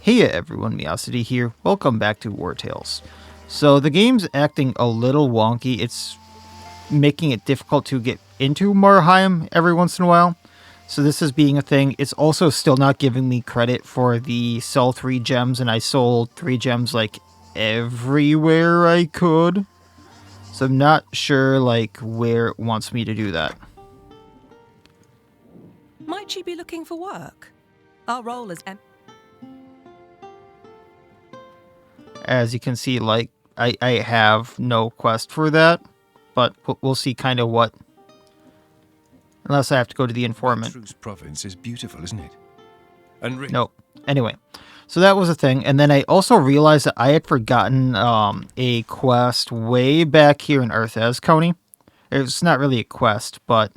Hey everyone, Miacidae here. Welcome back to Wartales. So the game's acting a little wonky. It's making it difficult to get into Marheim every once in a while. So this is being a thing. It's also still not giving me credit for the sell 3 gems, and I sold 3 gems like everywhere I could. So I'm not sure like where it wants me to do that. Might she be looking for work? Our role is As you can see, like, I have no quest for that, but we'll see kind of what... Unless I have to go to the informant. Truce province is beautiful, isn't it? And Nope. Anyway, so that was a thing, and then I also realized that I had forgotten a quest way back here in Earthaz County. It's not really a quest, but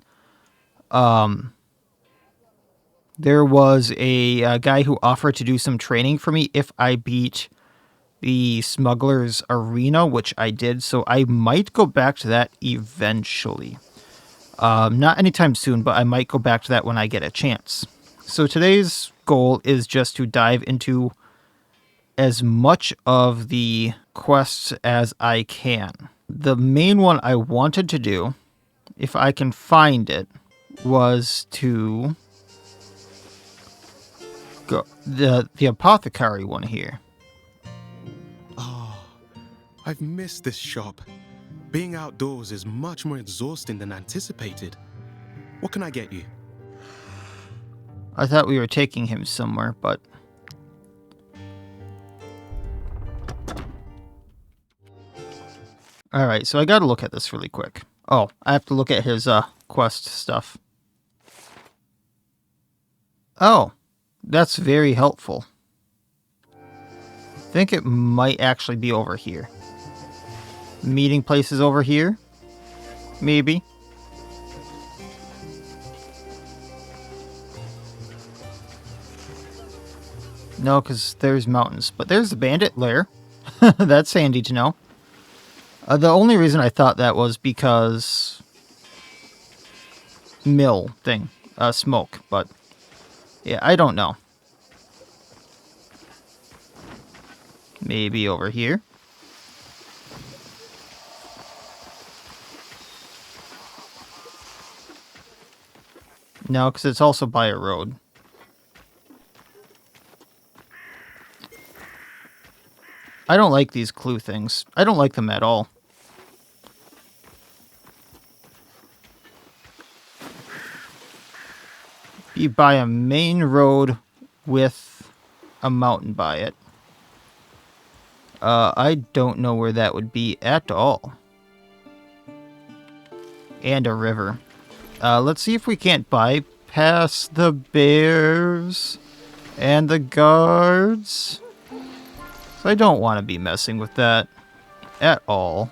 there was a guy who offered to do some training for me if I beat the Smuggler's Arena, which I did, so I might go back to that eventually. Not anytime soon, but I might go back to that when I get a chance. So today's goal is just to dive into as much of the quests as I can. The main one I wanted to do, if I can find it, was to go the Apothecary one here. I've missed this shop. Being outdoors is much more exhausting than anticipated. What can I get you? I thought we were taking him somewhere, but... Alright, so I gotta look at this really quick. Oh, I have to look at his quest stuff. Oh, that's very helpful. I think it might actually be over here. Meeting places over here? Maybe. No, because there's mountains. But there's the bandit lair. That's handy to know. The only reason I thought that was because... mill thing. Smoke. But, yeah, I don't know. Maybe over here. No, because it's also by a road. I don't like these clue things. I don't like them at all. Be by a main road with a mountain by it. I don't know where that would be at all. And a river. Let's see if we can't bypass the bears and the guards. So I don't want to be messing with that at all.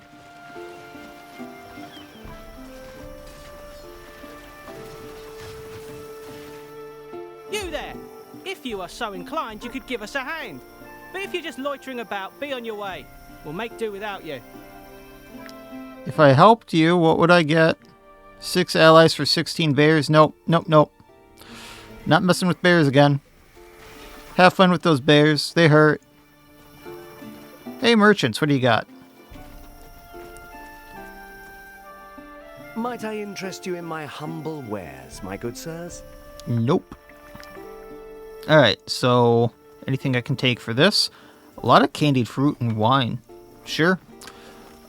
You there! If you are so inclined, you could give us a hand. But if you're just loitering about, be on your way. We'll make do without you. If I helped you, what would I get? 6 allies for 16 bears? Nope, nope, nope. Not messing with bears again. Have fun with those bears. They hurt. Hey, merchants, what do you got? Might I interest you in my humble wares, my good sirs? Nope. Alright, so anything I can take for this? A lot of candied fruit and wine. Sure.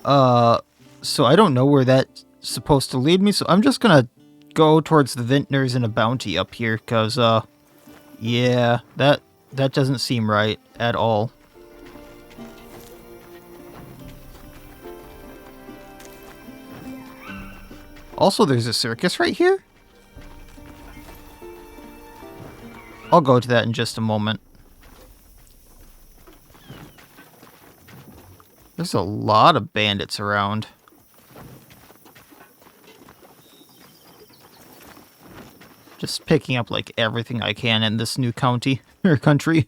So I don't know where that's supposed to lead me, so I'm just gonna go towards the vintners and a bounty up here, because, yeah, that doesn't seem right at all. Also, there's a circus right here? I'll go to that in just a moment. There's a lot of bandits around. Just picking up, like, everything I can in this new county, or country.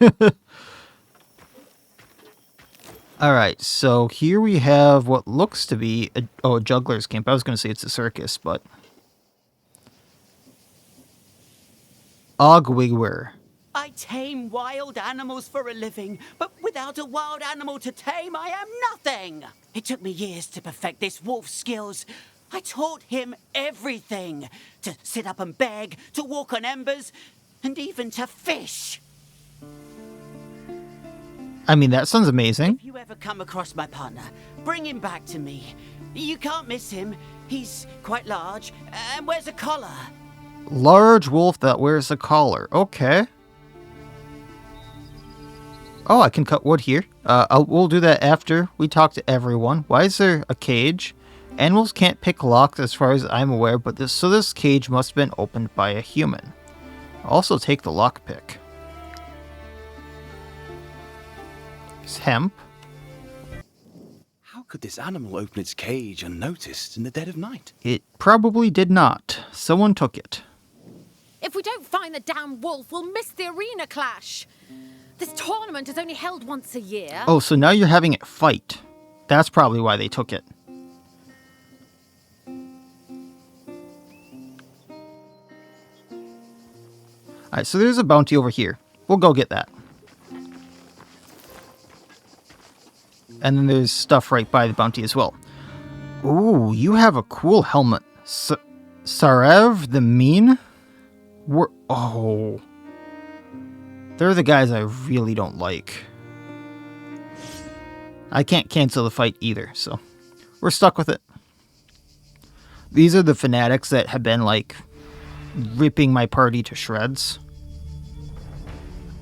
Alright, so here we have what looks to be a juggler's camp. I was going to say it's a circus, but... Ogwigwer. I tame wild animals for a living, but without a wild animal to tame, I am nothing. It took me years to perfect this wolf's skills. I taught him everything. To sit up and beg, to walk on embers, and even to fish. I mean, that sounds amazing. If you ever come across my partner, bring him back to me. You can't miss him. He's quite large and wears a collar. Large wolf that wears a collar. Okay. Oh, I can cut wood here. We'll do that after we talk to everyone. Why is there a cage? Animals can't pick locks as far as I'm aware, but this cage must have been opened by a human. I'll also take the lockpick. It's hemp. How could this animal open its cage unnoticed in the dead of night? It probably did not. Someone took it. If we don't find the damn wolf, we'll miss the arena clash. This tournament is only held once a year. Oh, so now you're having it fight. That's probably why they took it. Alright, so there's a bounty over here. We'll go get that. And then there's stuff right by the bounty as well. Ooh, you have a cool helmet. Sarev the Mean? Oh. They're the guys I really don't like. I can't cancel the fight either, so we're stuck with it. These are the Fanatics that have been, like, ripping my party to shreds.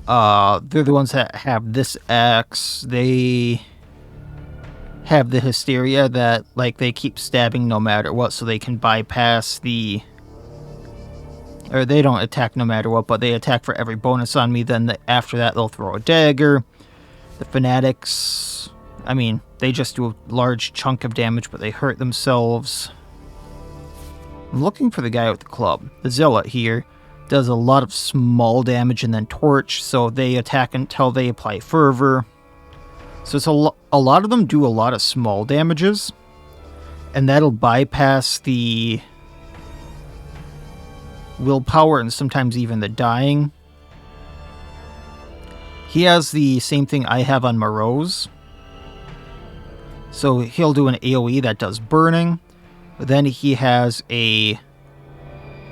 They're the ones that have this axe. They have the hysteria that, like, they keep stabbing no matter what, so they can bypass the... Or they don't attack no matter what, but they attack for every bonus on me. Then after that, they'll throw a dagger. The Fanatics, I mean, they just do a large chunk of damage, but they hurt themselves. I'm looking for the guy with the club. The Zealot here does a lot of small damage and then torch, so they attack until they apply fervor. So it's a lot of them do a lot of small damages, and that'll bypass the willpower and sometimes even the dying. He has the same thing I have on Moreau's. So he'll do an AoE that does burning. Then he has a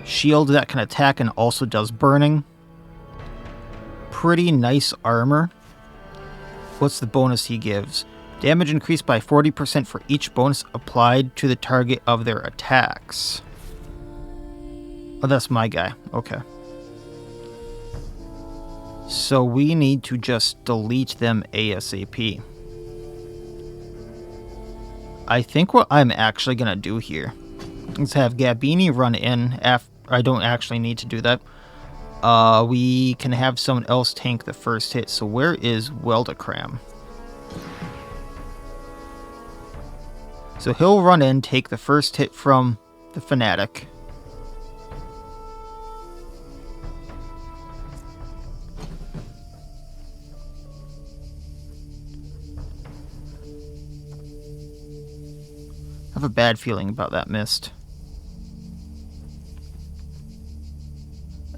shield that can attack and also does burning. Pretty nice armor. What's the bonus he gives? Damage increased by 40% for each bonus applied to the target of their attacks. Oh, that's my guy. Okay. So we need to just delete them ASAP. I think what I'm actually going to do here is have Gabini run in after... I don't actually need to do that. We can have someone else tank the first hit. So where is Weldacram? So he'll run in, take the first hit from the Fanatic. I have a bad feeling about that mist.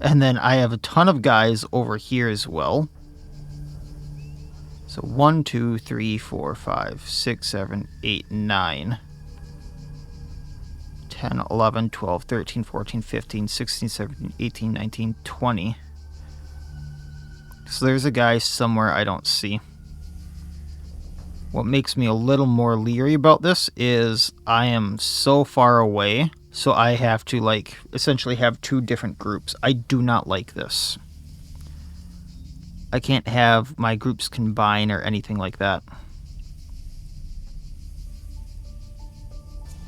And then I have a ton of guys over here as well. So 1, 2, 3, 4, 5, 6, 7, 8, 9, 10, 11, 12, 13, 14, 15, 16, 17, 18, 19, 20. So there's a guy somewhere I don't see. What makes me a little more leery about this is I am so far away, so I have to, like, essentially have two different groups. I do not like this. I can't have my groups combine or anything like that.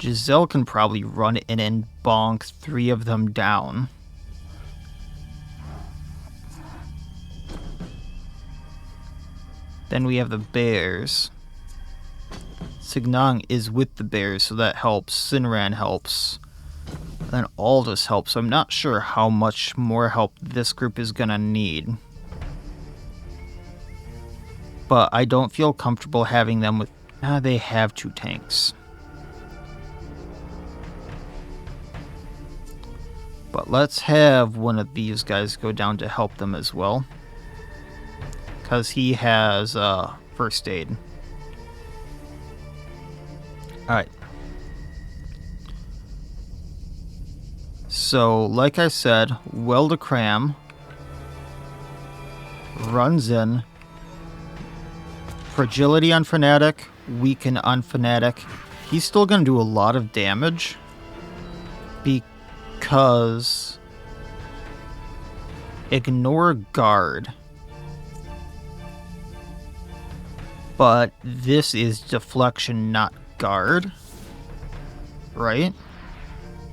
Giselle can probably run in and bonk 3 of them down. Then we have the bears. Signang is with the bears, so that helps. Sinran helps. And then Aldous helps, so I'm not sure how much more help this group is gonna need. But I don't feel comfortable having them with... they have 2 tanks. But let's have one of these guys go down to help them as well. because he has first aid. Alright. So, like I said, Wildecram runs in. Fragility on Fanatic, weaken on Fanatic. He's still going to do a lot of damage because ignore guard. But this is deflection, not guard. Right?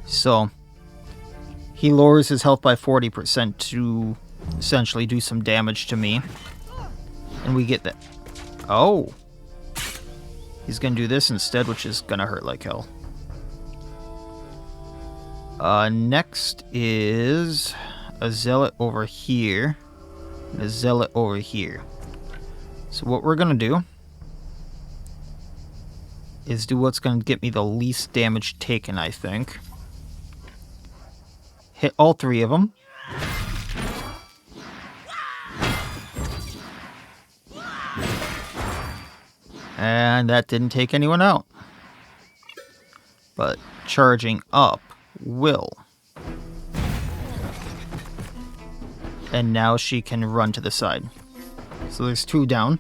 So he lowers his health by 40% to essentially do some damage to me. And we get that. Oh. He's going to do this instead, which is going to hurt like hell. Next is a zealot over here. And a zealot over here. So what we're going to do is do what's going to get me the least damage taken, I think. Hit all three of them. And that didn't take anyone out. But charging up will. And now she can run to the side. So there's 2 down.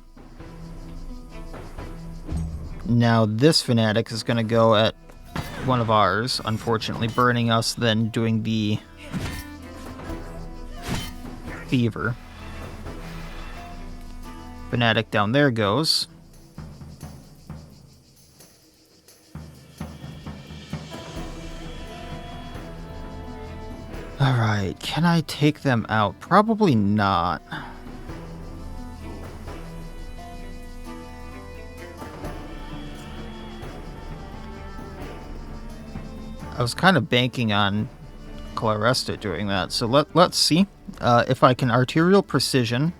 Now this Fanatic is going to go at one of ours, unfortunately burning us, then doing the fever. Fanatic down there goes. Alright, can I take them out? Probably not. I was kind of banking on Claresta doing that, so let's see if I can arterial precision.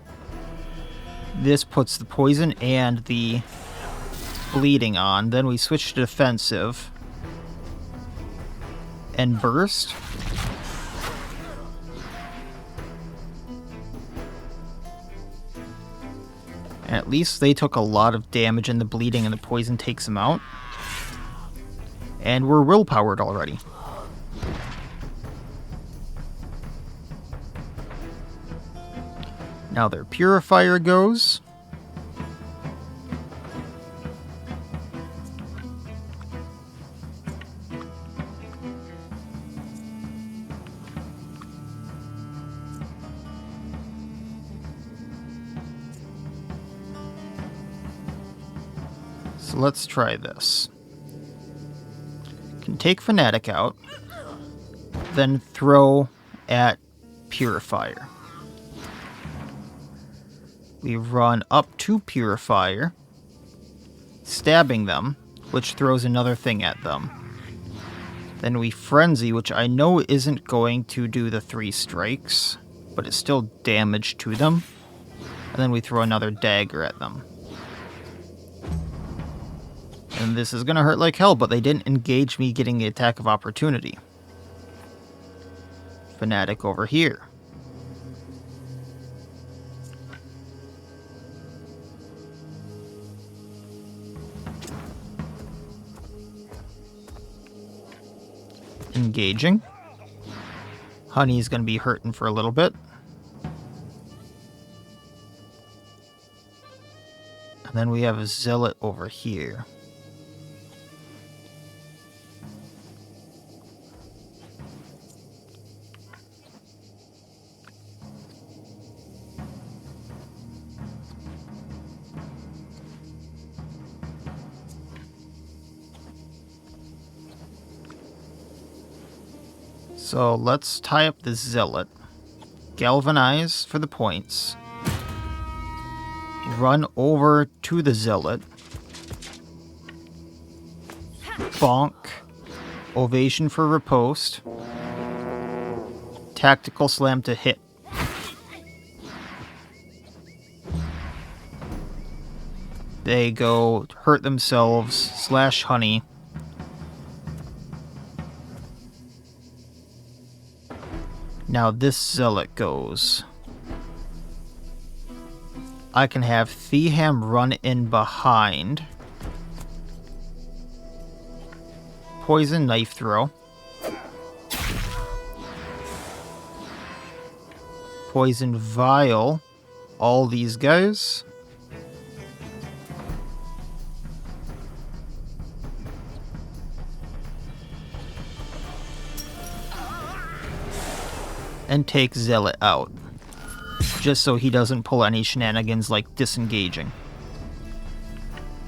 This puts the poison and the bleeding on. Then we switch to defensive and burst. And at least they took a lot of damage, and the bleeding and the poison takes them out. And we're willpowered already. Now their purifier goes. So let's try this. Can take Fanatic out, then throw at Purifier. We run up to Purifier, stabbing them, which throws another thing at them. Then we Frenzy, which I know isn't going to do the 3 strikes, but it's still damage to them. And then we throw another dagger at them. And this is going to hurt like hell, but they didn't engage me getting the attack of opportunity. Fanatic over here. Engaging. Honey's going to be hurting for a little bit. And then we have a zealot over here. So let's tie up the zealot, galvanize for the points, run over to the zealot, bonk, ovation for riposte, tactical slam to hit. They go hurt themselves, slash honey. Now this zealot goes. I can have Theham run in behind. Poison knife throw. Poison vial. All these guys. And take Zealot out. Just so he doesn't pull any shenanigans like disengaging.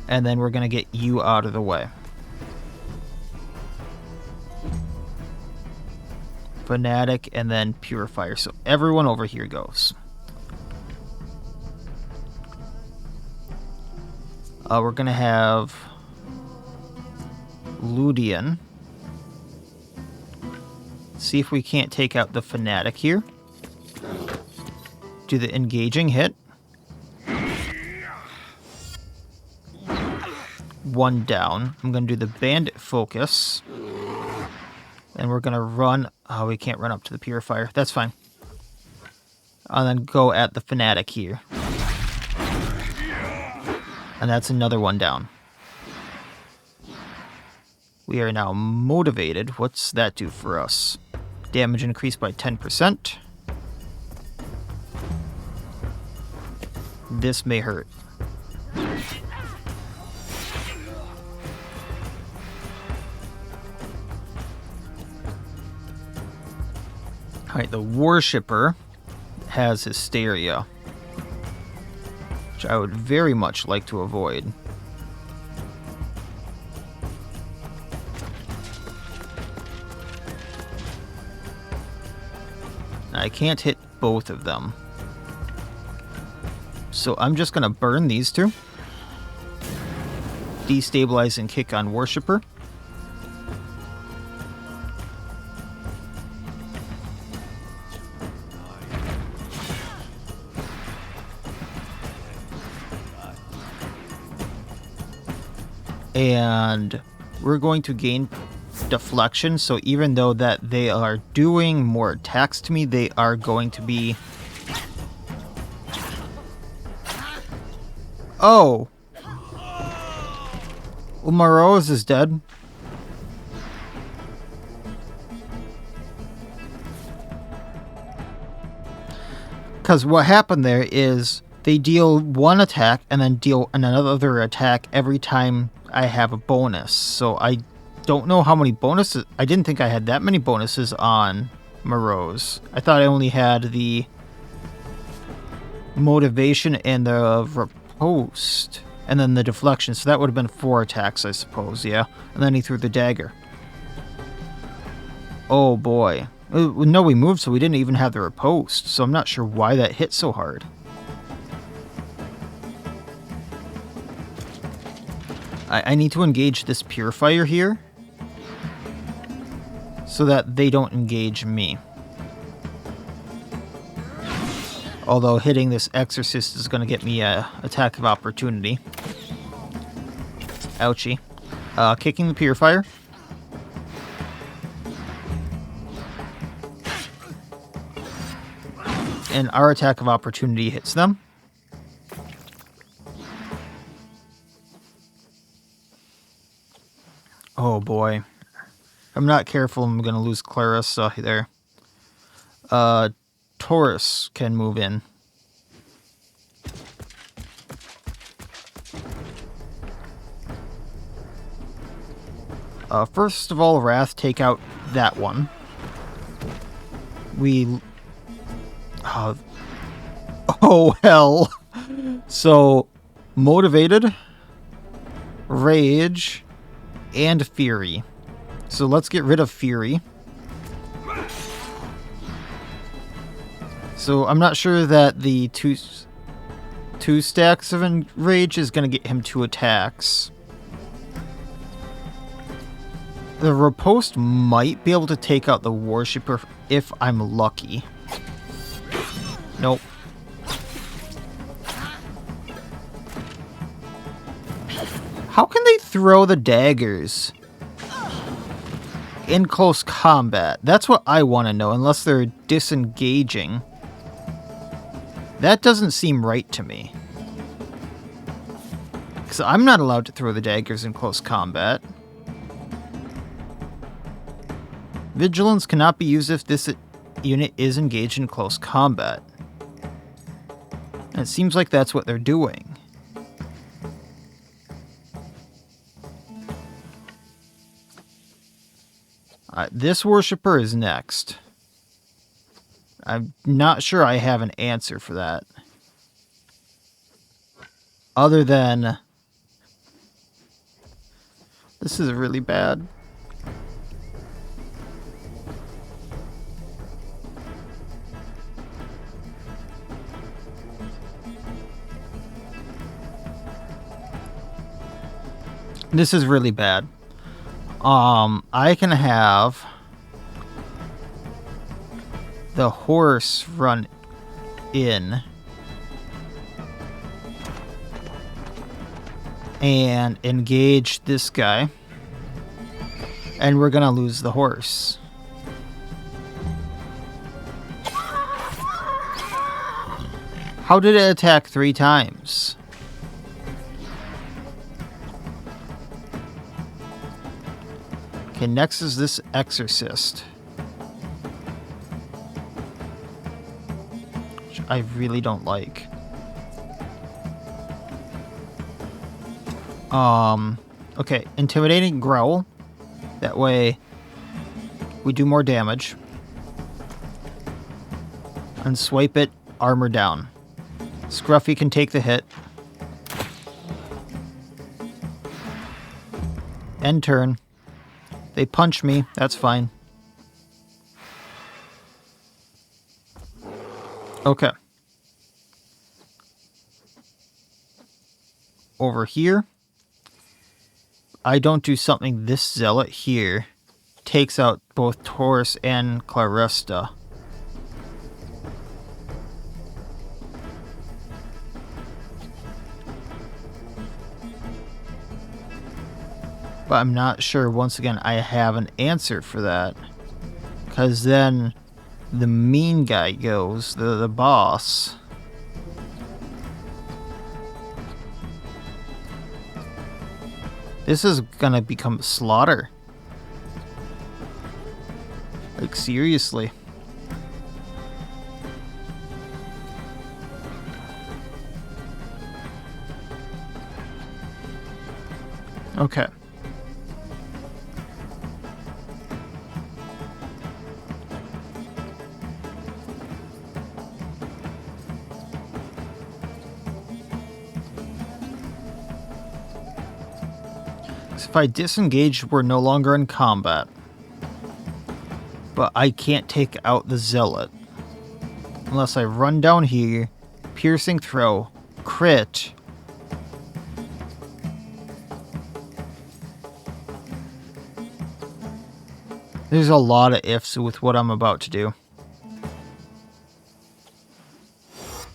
And then we're going to get you out of the way. Fanatic and then Purifier. So everyone over here goes. We're going to have Ludian. See if we can't take out the Fanatic here. Do the engaging hit. One down. I'm going to do the Bandit Focus. And we're going to run... Oh, we can't run up to the Purifier. That's fine. And then go at the Fanatic here. And that's another one down. We are now motivated. What's that do for us? Damage increased by 10%. This may hurt. Alright, the Worshipper has Hysteria, which I would very much like to avoid. I can't hit both of them. So I'm just going to burn these two. Destabilize and kick on Worshipper. And we're going to gain deflection, so even though that they are doing more attacks to me, they are going to be... Oh! Umaroz is dead. Because what happened there is they deal one attack and then deal another attack every time I have a bonus. So I don't know how many bonuses... I didn't think I had that many bonuses on Morose. I thought I only had the motivation and the riposte. And then the deflection. So that would have been 4 attacks, I suppose, yeah. And then he threw the dagger. Oh boy. No, we moved, so we didn't even have the riposte. So I'm not sure why that hit so hard. I need to engage this Purifier here. So that they don't engage me. Although hitting this Exorcist is going to get me a attack of opportunity. Ouchie. Kicking the Purifier. And our attack of opportunity hits them. Oh boy. If I'm not careful, I'm going to lose Clarissa there. Taurus can move in. First of all, Wrath, take out that one. Oh, hell. So, Motivated, Rage, and Fury. So let's get rid of Fury. So I'm not sure that the two stacks of Rage is going to get him 2 attacks. The Riposte might be able to take out the Worshipper if I'm lucky. Nope. How can they throw the daggers in close combat? That's what I want to know, unless they're disengaging. That doesn't seem right to me. Because I'm not allowed to throw the daggers in close combat. Vigilance cannot be used if this unit is engaged in close combat. And it seems like that's what they're doing. This worshipper is next. I'm not sure I have an answer for that. Other than... This is really bad. This is really bad. I can have the horse run in and engage this guy, and we're gonna lose the horse. How did it attack 3 times? Okay, next is this exorcist, which I really don't like. Okay, intimidating growl. That way we do more damage. And swipe it, armor down. Scruffy can take the hit. End turn. They punch me, that's fine. Okay. Over here, I don't do something this zealot here. Takes out both Taurus and Claresta. But I'm not sure, once again, I have an answer for that. Because then the mean guy goes, the boss. This is gonna become slaughter. Like, seriously. Okay. If I disengage, we're no longer in combat. But I can't take out the zealot. Unless I run down here, piercing throw, crit. There's a lot of ifs with what I'm about to do.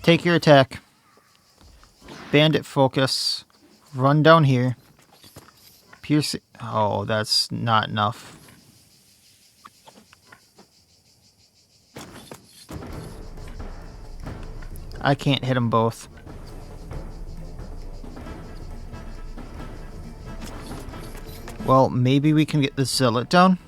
Take your attack. Bandit focus. Run down here. Piercing. Oh, that's not enough. I can't hit them both. Well, maybe we can get the zealot down.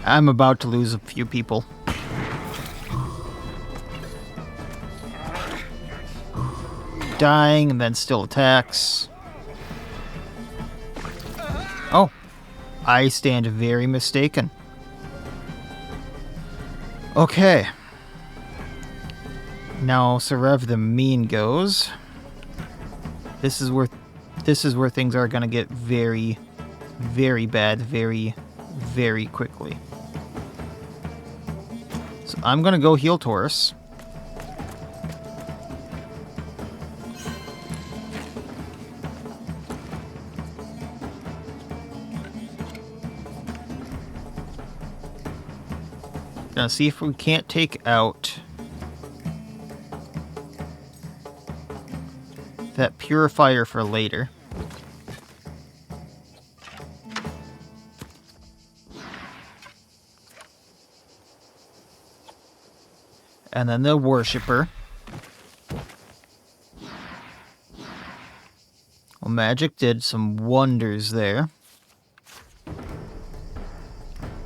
I'm about to lose a few people. Dying and then still attacks. Oh, I stand very mistaken. Okay. Now Serev the Mean goes. This is where things are gonna get very, very bad, very, very quickly. So I'm gonna go heal Taurus. Gonna see if we can't take out that purifier for later. And then the worshipper. Well, magic did some wonders there.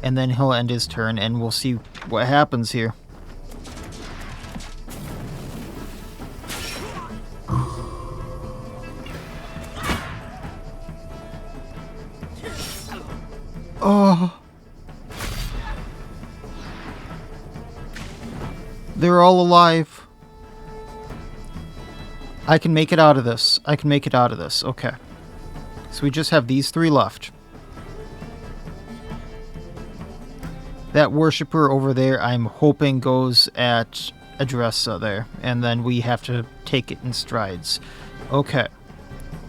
And then he'll end his turn, and we'll see what happens here. Oh. They're all alive. I can make it out of this. I can make it out of this. Okay. So we just have these 3 left. That worshipper over there, I'm hoping goes at Adressa there. And then we have to take it in strides. Okay.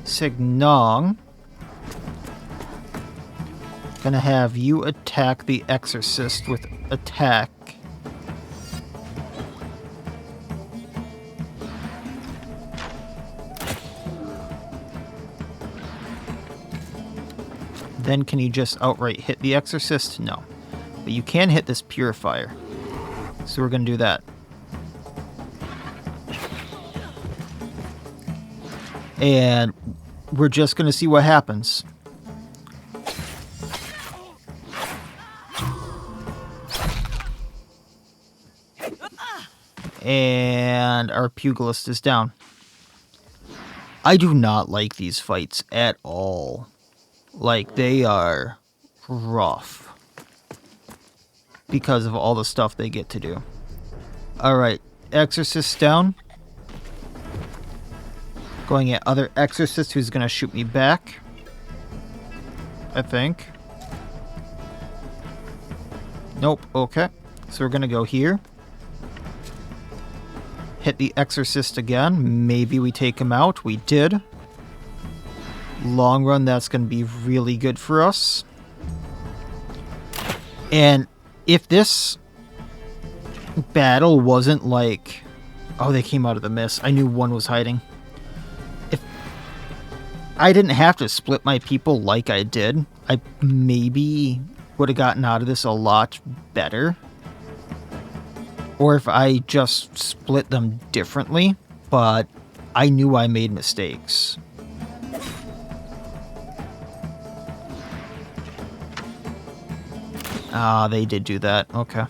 Signong. Gonna have you attack the Exorcist with attack. Then can you just outright hit the Exorcist? No. But you can hit this Purifier. So we're going to do that. And we're just going to see what happens. And our Pugilist is down. I do not like these fights at all. Like, they are rough because of all the stuff they get to do. Alright, Exorcist down. Going at other Exorcist who's going to shoot me back. I think. Nope, okay. So we're going to go here. Hit the Exorcist again. Maybe we take him out. We did. Long run, that's going to be really good for us. And if this battle wasn't like... Oh, they came out of the mist. I knew one was hiding. If I didn't have to split my people like I did, I maybe would have gotten out of this a lot better. Or if I just split them differently, but I knew I made mistakes. Ah, they did do that. Okay.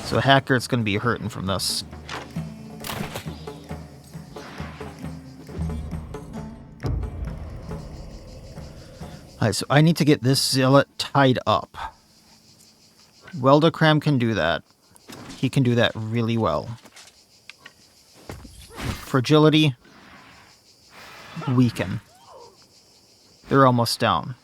So Hacker's going to be hurting from this. Alright, so I need to get this Zealot tied up. Weldacram can do that. He can do that really well. Fragility. Weaken. They're almost down.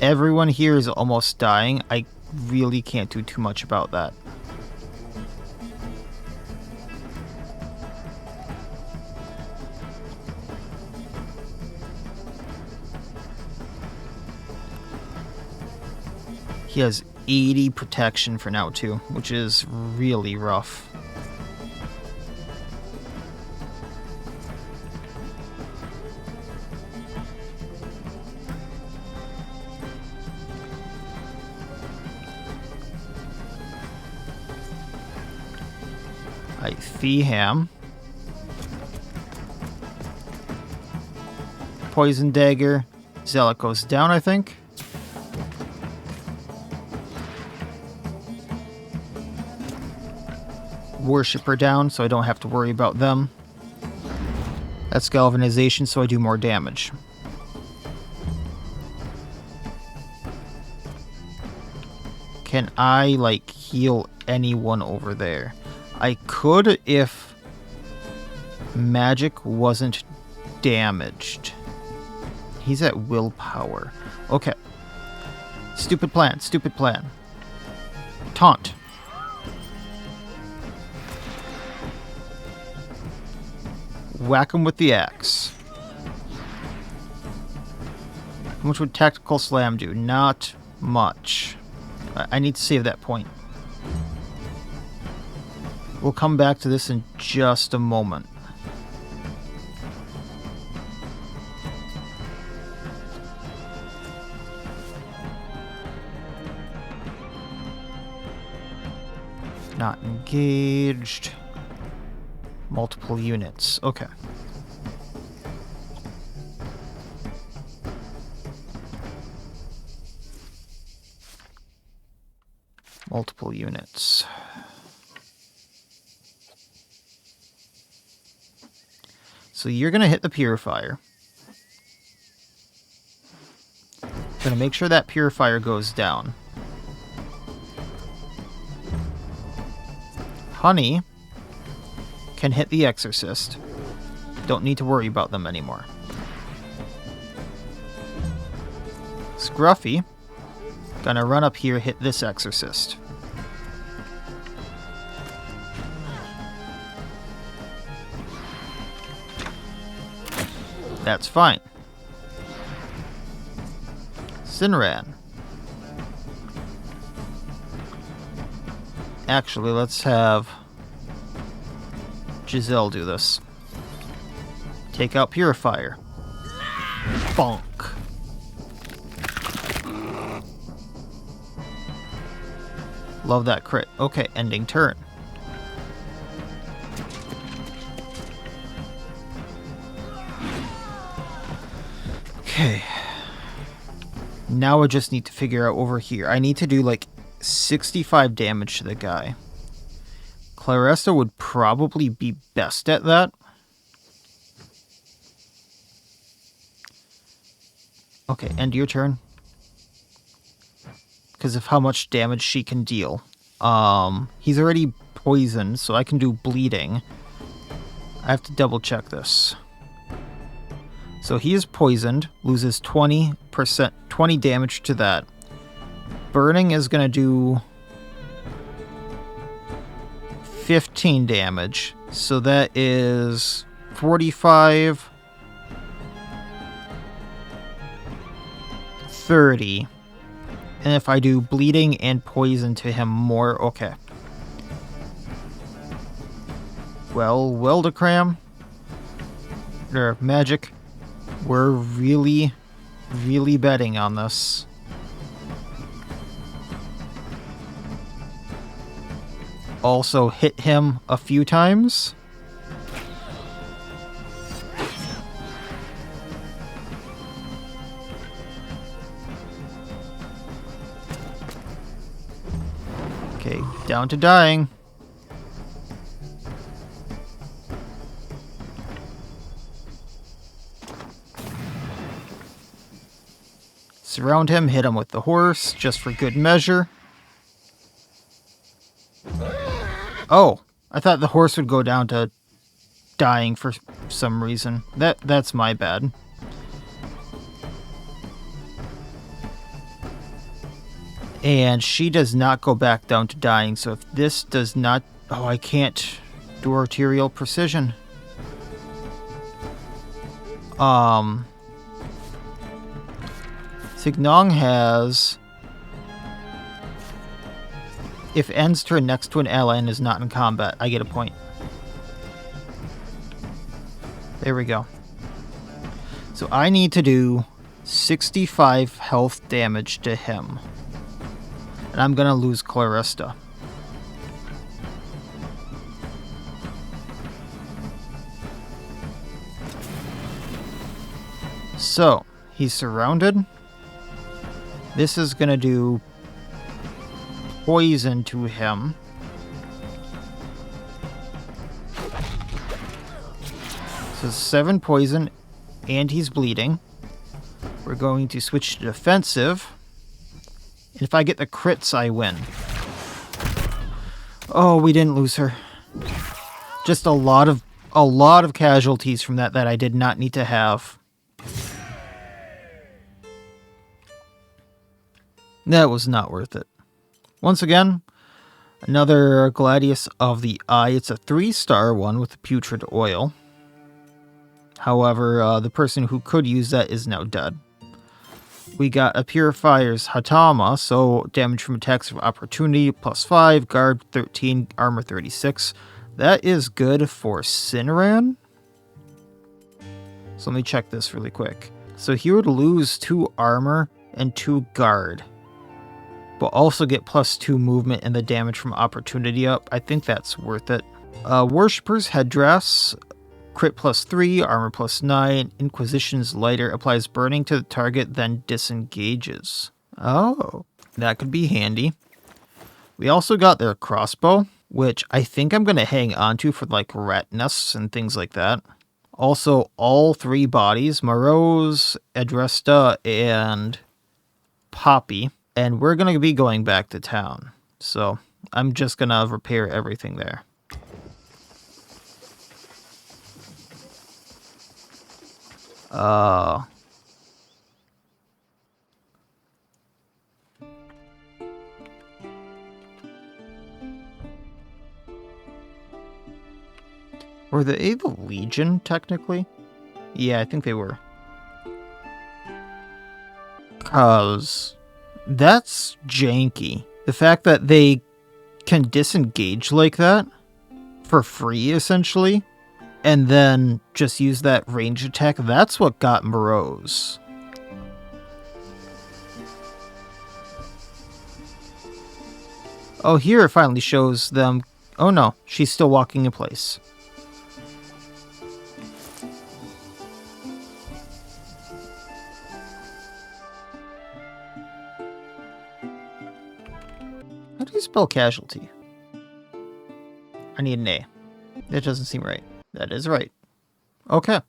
Everyone here is almost dying. I really can't do too much about that. He has 80 protection for now too, which is really rough. Feeham. Poison Dagger. Zealot goes down, I think. Worshipper down, so I don't have to worry about them. That's Galvanization, so I do more damage. Can I, like, heal anyone over there? I could if magic wasn't damaged. He's at willpower. Okay. Stupid plan, stupid plan. Taunt. Whack him with the axe. How much would Tactical Slam do? Not much. I need to save that point. We'll come back to this in just a moment. Not engaged. Multiple units. Okay. Multiple units. So you're going to hit the purifier. Going to make sure that purifier goes down. Honey can hit the exorcist. Don't need to worry about them anymore. Scruffy, gonna run up here, hit this exorcist. That's fine. Sinran. Actually, let's have Giselle do this. Take out Purifier. Bonk. Love that crit. Okay, ending turn. Okay. Now I just need to figure out over here. I need to do like 65 damage to the guy. Clarissa would probably be best at that. Okay, end your turn. Because of how much damage she can deal. He's already poisoned, so I can do bleeding. I have to double check this. So he is poisoned, loses 20%, 20 damage to that. Burning is going to do 15 damage. So that is 45, 30. And if I do bleeding and poison to him more, okay. Well, Wildacram, or magic, we're really, really betting on this. Also hit him a few times. Okay, down to dying. Surround him, hit him with the horse, just for good measure. Oh, I thought the horse would go down to dying for some reason. That's my bad. And she does not go back down to dying, so if this does not... Oh, I can't do arterial precision. Signong has... If ends turn next to an ally and is not in combat, I get a point. There we go. So I need to do 65 health damage to him. And I'm gonna lose Clarista. So, he's surrounded. This is gonna do poison to him. So 7 poison, and he's bleeding. We're going to switch to defensive. And if I get the crits, I win. Oh, we didn't lose her. Just a lot of casualties from that I did not need to have. That was not worth it. Once again, another Gladius of the Eye. It's a 3-star one with putrid oil. However, the person who could use that is now dead. We got a Purifier's Hatama, so damage from attacks of opportunity, +5, guard 13, armor 36. That is good for Sinran. So let me check this really quick. So he would lose 2 armor and 2 guard. But also get +2 movement and the damage from opportunity up. I think that's worth it. Worshipper's Headdress, crit +3, armor +9, Inquisition's Lighter, applies burning to the target, then disengages. Oh, that could be handy. We also got their crossbow, which I think I'm going to hang on to for like rat nests and things like that. Also, all 3 bodies, Morose, Adresta, and Poppy. And we're going to be going back to town. So I'm just going to repair everything there. Were they the Legion, technically? Yeah, I think they were. 'Cause that's janky. The fact that they can disengage like that for free, essentially, and then just use that range attack, that's what got Morose. Oh, here it finally shows them. Oh no, she's still walking in place. How do you spell casualty? I need an A. That doesn't seem right. That is right. Okay.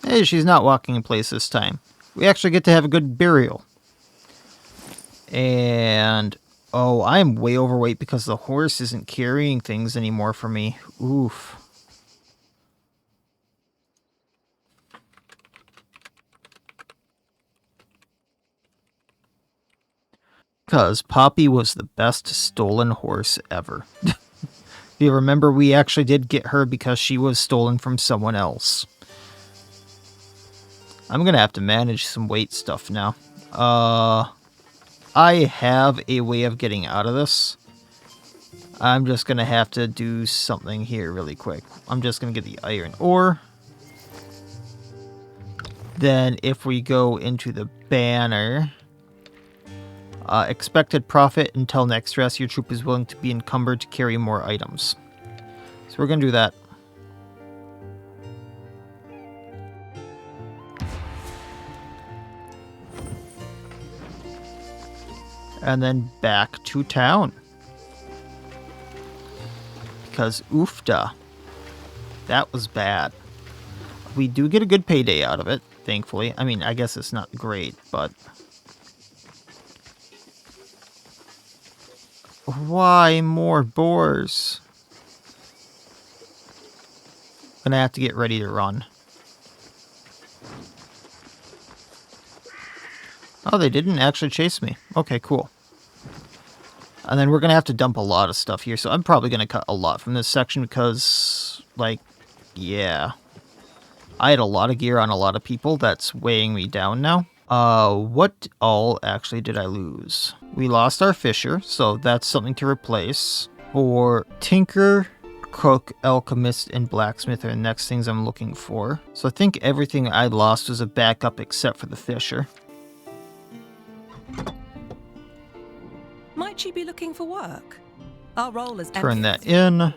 Hey, she's not walking in place this time. We actually get to have a good burial. And... oh, I'm way overweight because the horse isn't carrying things anymore for me. Oof. Because Poppy was the best stolen horse ever. If you remember, we actually did get her because she was stolen from someone else. I'm going to have to manage some weight stuff now. I have a way of getting out of this. I'm just going to have to do something here really quick. I'm just going to get the iron ore. Then if we go into the banner... expected profit until next rest. Your troop is willing to be encumbered to carry more items. So we're going to do that. And then back to town. Because oofda. That was bad. We do get a good payday out of it, thankfully. I mean, I guess it's not great, but... why more boars? Gonna have to get ready to run. Oh, they didn't actually chase me. Okay, cool. And then we're gonna have to dump a lot of stuff here, so I'm probably gonna cut a lot from this section because, like, yeah. I had a lot of gear on a lot of people that's weighing me down now. What all actually did I lose? We lost our fisher, so that's something to replace. For tinker, cook, alchemist, and blacksmith are the next things I'm looking for. So I think everything I lost was a backup except for the fisher. Might she be looking for work? Our role is Turn that in.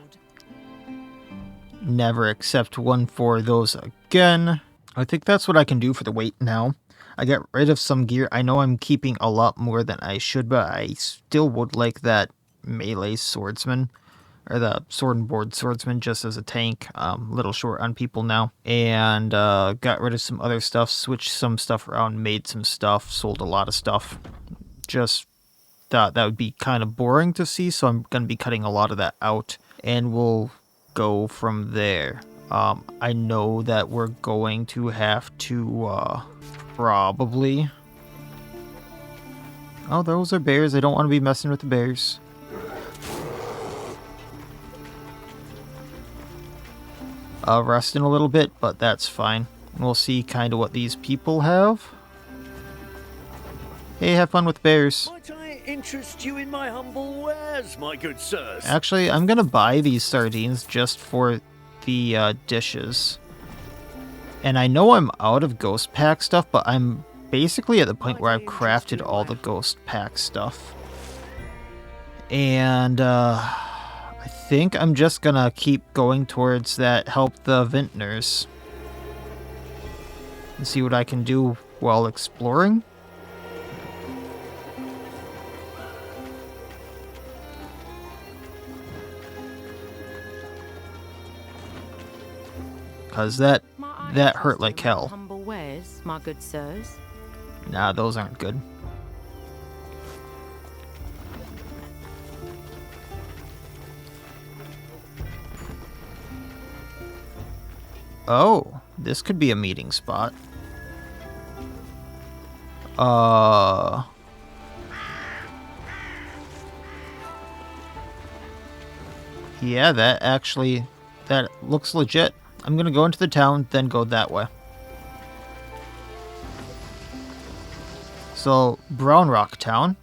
Never accept one for those again. I think that's what I can do for the weight now. I got rid of some gear. I know I'm keeping a lot more than I should, but I still would like that melee swordsman. Or the sword and board swordsman just as a tank. A little short on people now. And got rid of some other stuff. Switched some stuff around. Made some stuff. Sold a lot of stuff. Just thought that would be kind of boring to see. So I'm going to be cutting a lot of that out. And we'll go from there. I know that we're going to have to... probably. Oh, those are bears. I don't want to be messing with the bears. Resting a little bit, but that's fine. We'll see kind of what these people have. Hey, have fun with bears. Might I interest you in my humble wares, my good sirs? Actually, I'm going to buy these sardines just for the dishes. And I know I'm out of ghost pack stuff, but I'm basically at the point where I've crafted all the ghost pack stuff. And I think I'm just gonna keep going towards that help the vintners. And see what I can do while exploring. Cause that hurt like hell. Humble wares, my good sirs. Nah, those aren't good. Oh, this could be a meeting spot. Yeah, that looks legit. I'm gonna go into the town, then go that way. So, Brownrock Town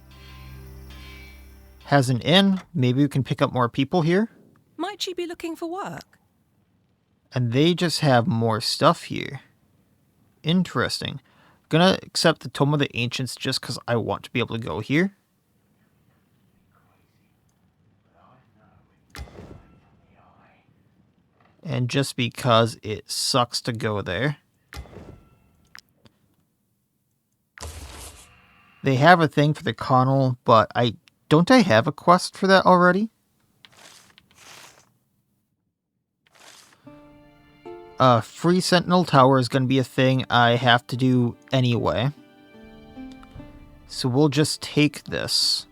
has an inn. Maybe we can pick up more people here. Might she be looking for work? And they just have more stuff here. Interesting. Gonna accept the Tome of the Ancients just because I want to be able to go here. And just because it sucks to go there. They have a thing for the Connell, but don't I have a quest for that already? Free Sentinel Tower is going to be a thing I have to do anyway. So we'll just take this.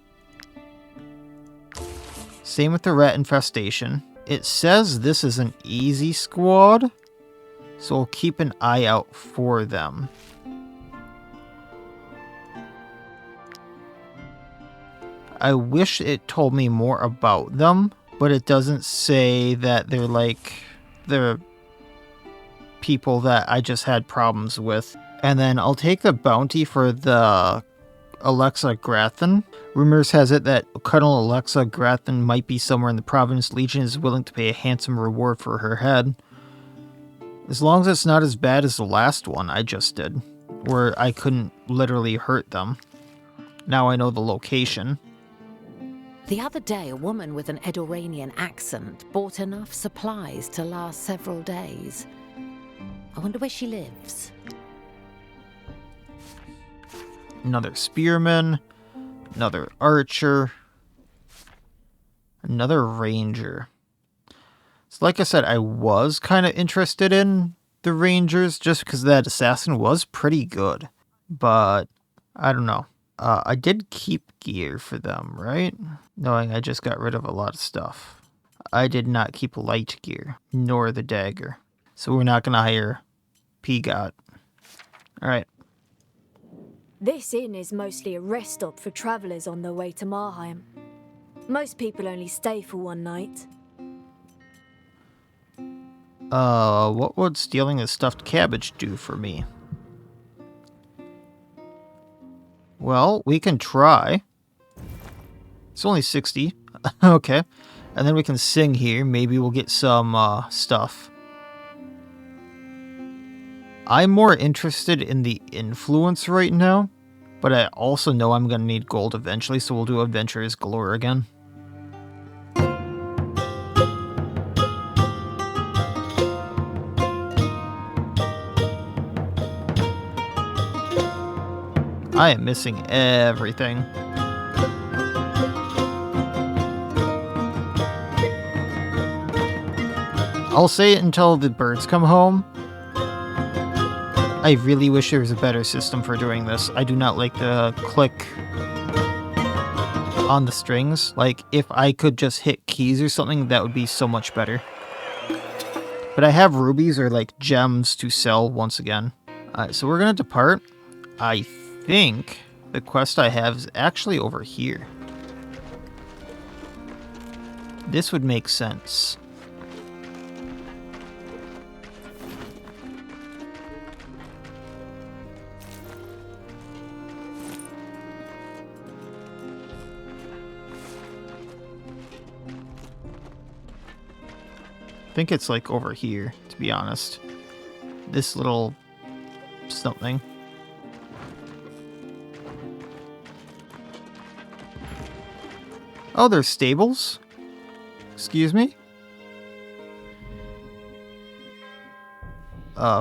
Same with the Rat Infestation. It says this is an easy squad, so we'll keep an eye out for them. I wish it told me more about them, but it doesn't say that they're like the people that I just had problems with. And then I'll take the bounty for the Alexa Grathan. Rumors has it that Colonel Alexa Grathan might be somewhere in the province. Legion is willing to pay a handsome reward for her head. As long as it's not as bad as the last one I just did, where I couldn't literally hurt them. Now I know the location. The other day, a woman with an Edoranian accent bought enough supplies to last several days. I wonder where she lives. Another spearman, another archer, another ranger. So like I said, I was kind of interested in the rangers just because that assassin was pretty good. But I don't know. I did keep gear for them, right? Knowing I just got rid of a lot of stuff. I did not keep light gear, nor the dagger. So we're not going to hire Pigot. Alright. This inn is mostly a rest stop for travellers on their way to Marheim. Most people only stay for one night. What would stealing a stuffed cabbage do for me? Well, we can try. It's only 60. Okay. And then we can sing here. Maybe we'll get some stuff. I'm more interested in the influence right now, but I also know I'm going to need gold eventually, so we'll do Adventurers Galore again. I am missing everything. I'll say it until the birds come home. I really wish there was a better system for doing this. I do not like the click on the strings. Like, if I could just hit keys or something, that would be so much better. But I have rubies or like gems to sell once again. So we're gonna depart. I think the quest I have is actually over here. This would make sense. I think it's like over here, to be honest. this little something. Oh, there's stables? Excuse me?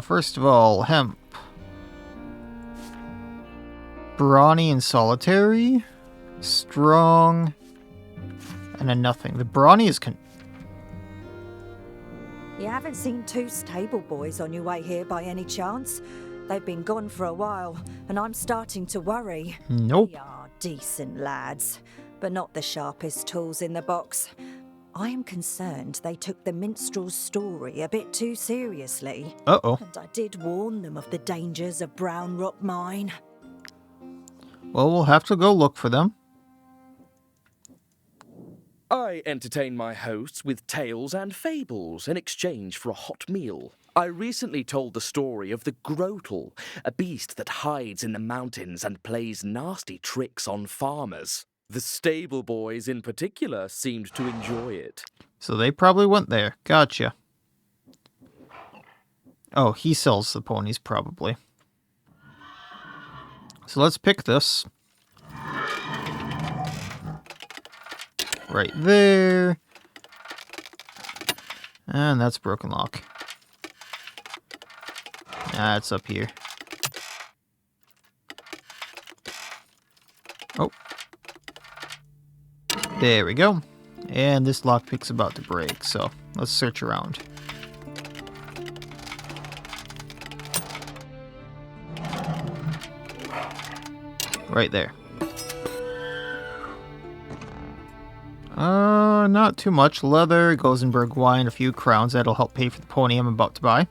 First of all, hemp. Brawny and solitary. Strong. And a nothing. The brawny is You haven't seen two stable boys on your way here by any chance? They've been gone for a while, and I'm starting to worry. Nope. They are decent lads, but not the sharpest tools in the box. I am concerned they took the minstrel's story a bit too seriously. Uh-oh. And I did warn them of the dangers of Brownrock Mine. Well, we'll have to go look for them. I entertain my hosts with tales and fables in exchange for a hot meal. I recently told the story of the Grotel, a beast that hides in the mountains and plays nasty tricks on farmers. The stable boys in particular seemed to enjoy it. So they probably went there. Gotcha. Oh, he sells the ponies, probably. So let's pick this. Right there. And that's broken lock. Ah, it's up here. Oh. There we go. And this lockpick's about to break, so let's search around. Right there. Not too much. Leather, Gosenberg wine, a few crowns. That'll help pay for the pony I'm about to buy.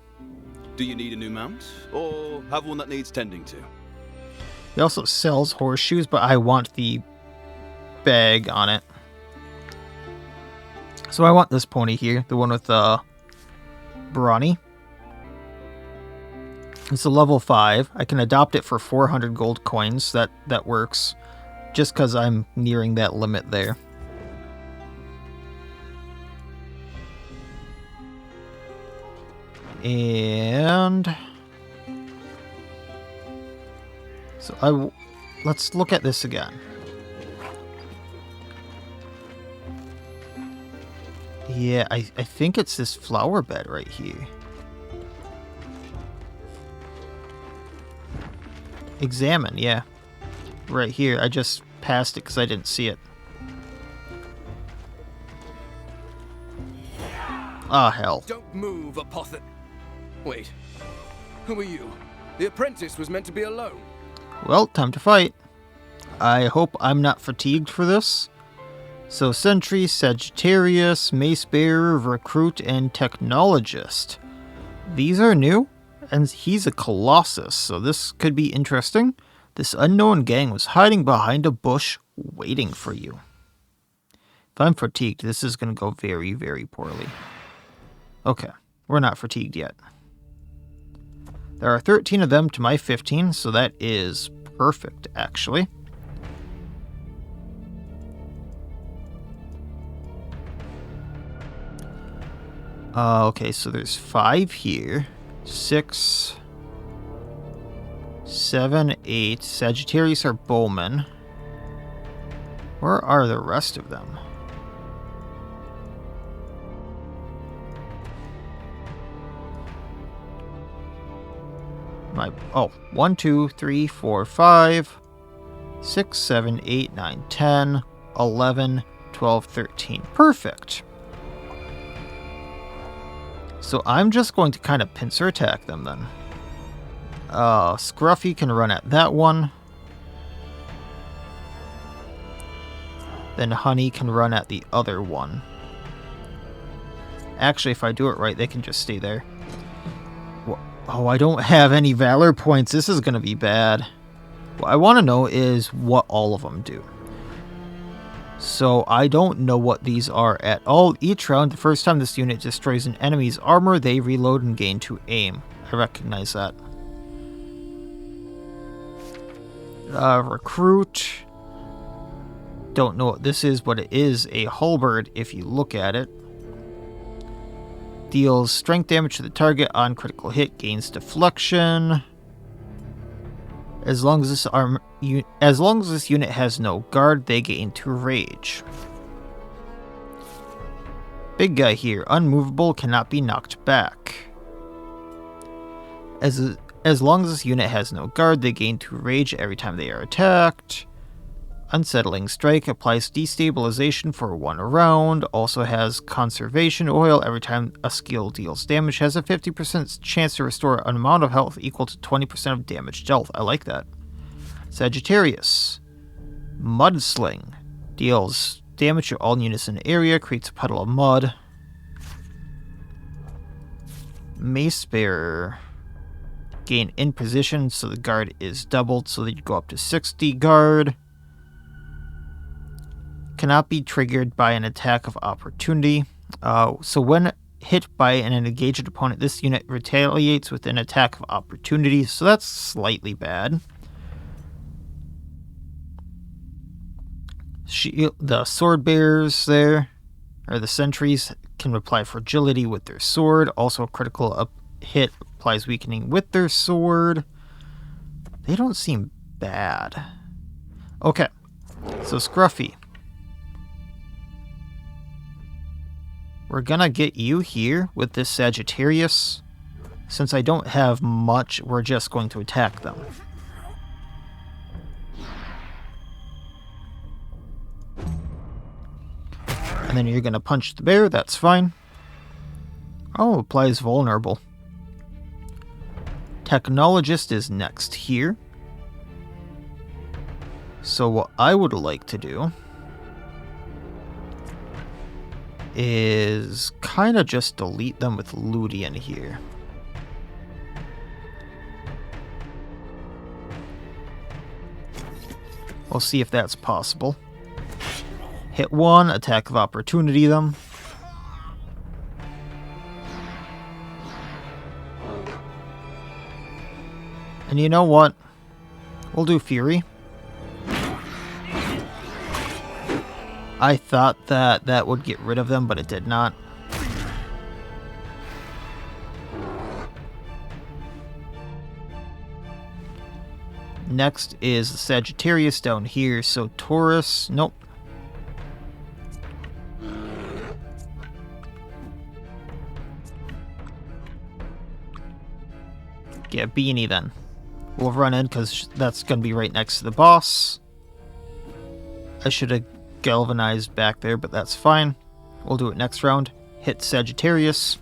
Do you need a new mount, or have one that needs tending to? He also sells horseshoes, but I want the bag on it. So I want this pony here, the one with Brawny. It's a level 5. I can adopt it for 400 gold coins. That works, just because I'm nearing that limit there. And so let's look at this again. Yeah, I think it's this flower bed right here. Examine, yeah. Right here. I just passed it because I didn't see it. Ah, hell. Don't move, Apothecary. Wait. Who are you? The apprentice was meant to be alone. Well, time to fight. I hope I'm not fatigued for this. So, Sentry, Sagittarius, Mace Bearer, Recruit, and Technologist. These are new, and he's a Colossus, so this could be interesting. This unknown gang was hiding behind a bush, waiting for you. If I'm fatigued, this is going to go very, very poorly. Okay, we're not fatigued yet. There are 13 of them to my 15, so that is perfect, actually. Okay, so there's 5 here. 6, 7, 8. Sagittarius are bowmen. Where are the rest of them? Oh, 1, 2, 3, 4, 5, 6, 7, 8, 9, 10, 11, 12, 13. Perfect. So I'm just going to kind of pincer attack them then. Scruffy can run at that one. Then Honey can run at the other one. Actually, if I do it right, they can just stay there. Oh, I don't have any Valor points. This is going to be bad. What I want to know is what all of them do. So I don't know what these are at all. Each round, the first time this unit destroys an enemy's armor, they reload and gain 2 aim. I recognize that. Recruit. Don't know what this is, but it is a halberd if you look at it. Deals strength damage to the target on critical hit, gains deflection. As long as this unit has no guard, they gain 2 rage. Big guy here, unmovable, cannot be knocked back. As long as this unit has no guard, they gain 2 rage every time they are attacked. Unsettling Strike applies destabilization for 1 round, also has Conservation Oil. Every time a skill deals damage, has a 50% chance to restore an amount of health equal to 20% of damaged health. I like that. Sagittarius. Mudsling. Deals damage to all units in the area, creates a puddle of mud. Mace Bearer. Gain in position, so the guard is doubled, so that you go up to 60 guard. Cannot be triggered by an attack of opportunity. So when hit by an engaged opponent, this unit retaliates with an attack of opportunity, so that's slightly bad. The sword bearers there, or the sentries, can apply fragility with their sword. Also, critical hit applies weakening with their sword. They don't seem bad. Okay, so Scruffy. We're gonna get you here with this Sagittarius. Since I don't have much, we're just going to attack them. And then you're gonna punch the bear, that's fine. Oh, applies vulnerable. Technologist is next here. So what I would like to do is kind of just delete them with Ludian here. We'll see if that's possible. Hit 1, attack of opportunity them. And you know what? We'll do Fury. I thought that that would get rid of them, but it did not. Next is the Sagittarius down here, so Taurus, nope. Get Beanie then. We'll run in because that's going to be right next to the boss. I should have galvanized back there, but that's fine. We'll do it next round. Hit Sagittarius.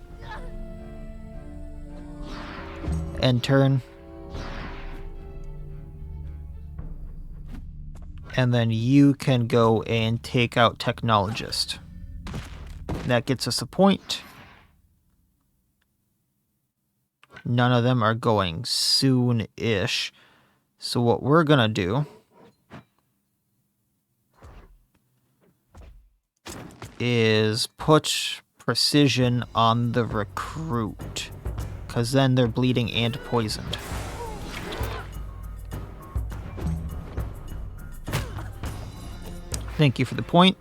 End turn. And then you can go and take out Technologist. That gets us a point. None of them are going soon-ish. So what we're gonna do is put precision on the recruit, because then they're bleeding and poisoned. Thank you for the point.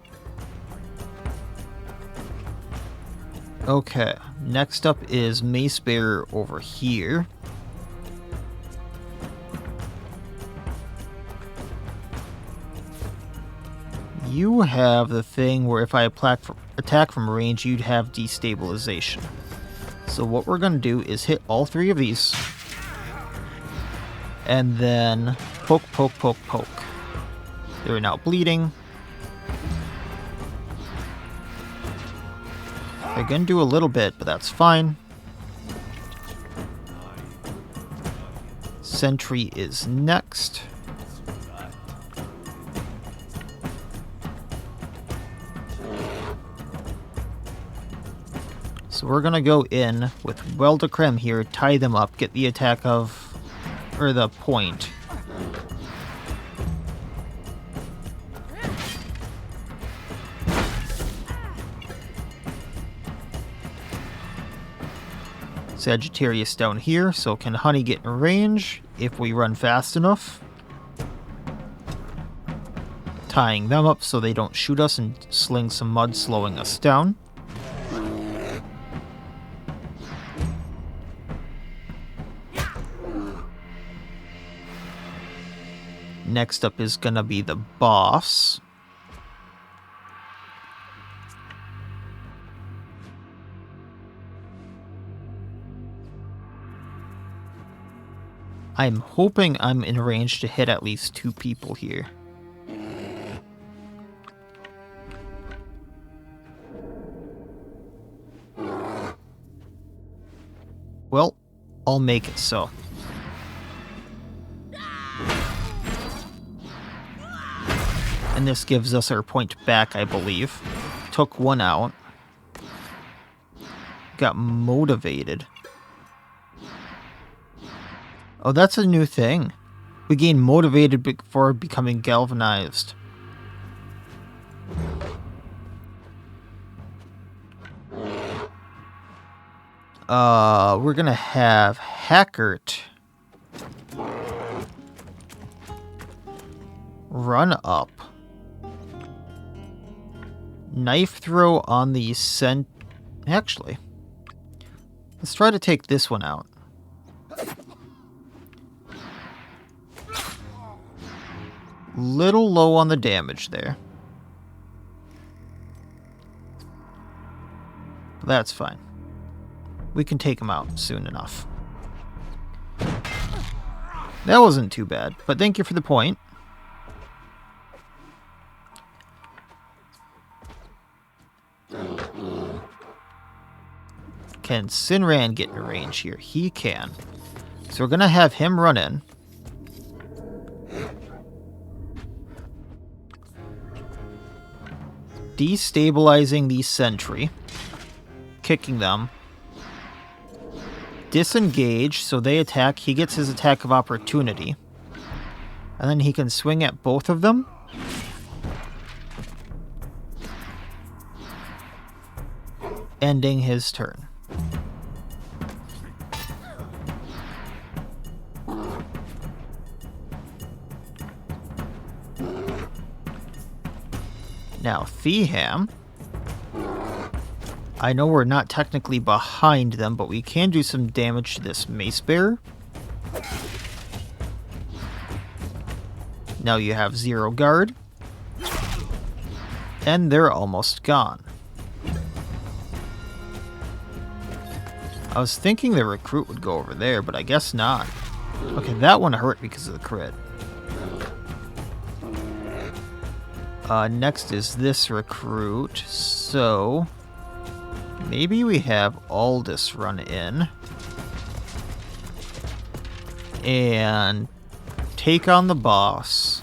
Okay, next up is Mace Bearer over here. You have the thing where if I attack from range, you'd have destabilization. So what we're going to do is hit all 3 of these. And then poke, poke, poke, poke. They're now bleeding. They're going to do a little bit, but that's fine. Sentry is next. So we're going to go in with Welder Creme here, tie them up, get the attack of, or the point. Sagittarius down here, so can Honey get in range if we run fast enough? Tying them up so they don't shoot us and sling some mud, slowing us down. Next up is gonna be the boss. I'm hoping I'm in range to hit at least 2 people here. Well, I'll make it so. And this gives us our point back, I believe. Took one out. Got motivated. Oh, that's a new thing. We gain motivated before becoming galvanized. We're gonna have Hackert run up. Knife throw on the Actually, let's try to take this one out. Little low on the damage there. But that's fine. We can take him out soon enough. That wasn't too bad, but thank you for the point. Can Sinran get in range here? He can. So we're going to have him run in. Destabilizing the sentry. Kicking them. Disengage, so they attack. He gets his attack of opportunity. And then he can swing at both of them. Ending his turn. Now, Feeham. I know we're not technically behind them, but we can do some damage to this mace bearer. Now you have 0 guard. And they're almost gone. I was thinking the recruit would go over there, but I guess not. Okay, that one hurt because of the crit. Next is this recruit, so maybe we have Aldous run in and take on the boss.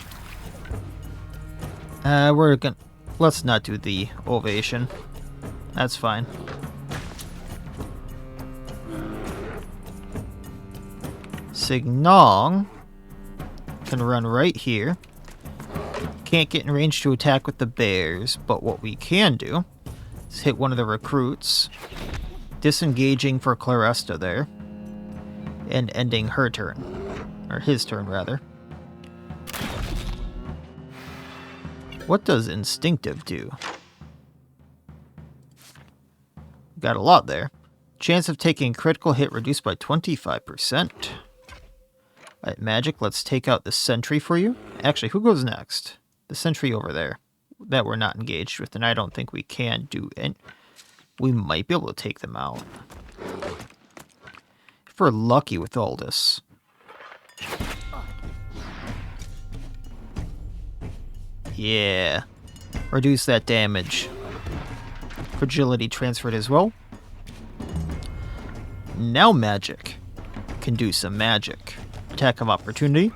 Let's not do the ovation. That's fine. Signong can run right here. Can't get in range to attack with the bears, but what we can do is hit one of the recruits, disengaging for Claresta there, and ending her turn. Or his turn, rather. What does Instinctive do? Got a lot there. Chance of taking critical hit reduced by 25%. Alright, Magic, let's take out the sentry for you. Actually, who goes next? The sentry over there that we're not engaged with, and I don't think we can do it. We might be able to take them out. If we're lucky with all this. Yeah. Reduce that damage. Fragility transferred as well. Now Magic can do some magic. Attack of opportunity.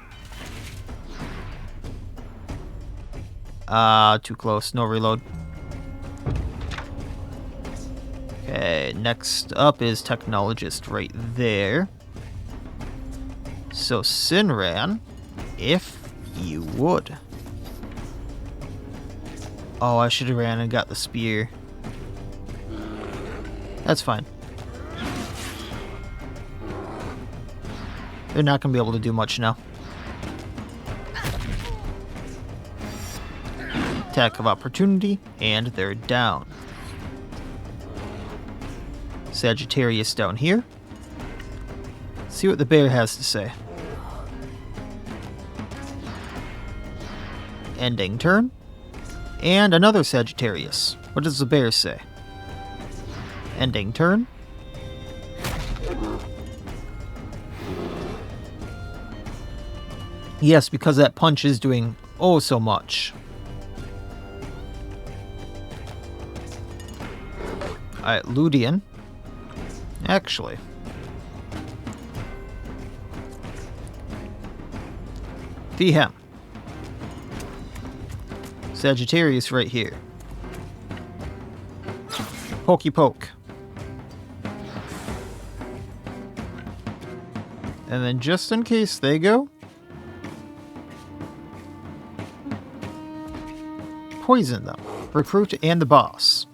Too close. No reload. Okay, next up is Technologist right there. So, Sinran, if you would. Oh, I should have ran and got the spear. That's fine. They're not going to be able to do much now. Attack of opportunity, and they're down. Sagittarius down here. See what the bear has to say. Ending turn. And another Sagittarius. What does the bear say? Ending turn. Yes, because that punch is doing oh so much. Alright, Ludian. Actually. Hem. Sagittarius right here. Pokey poke. And then just in case they go, poison them. Recruit and the boss.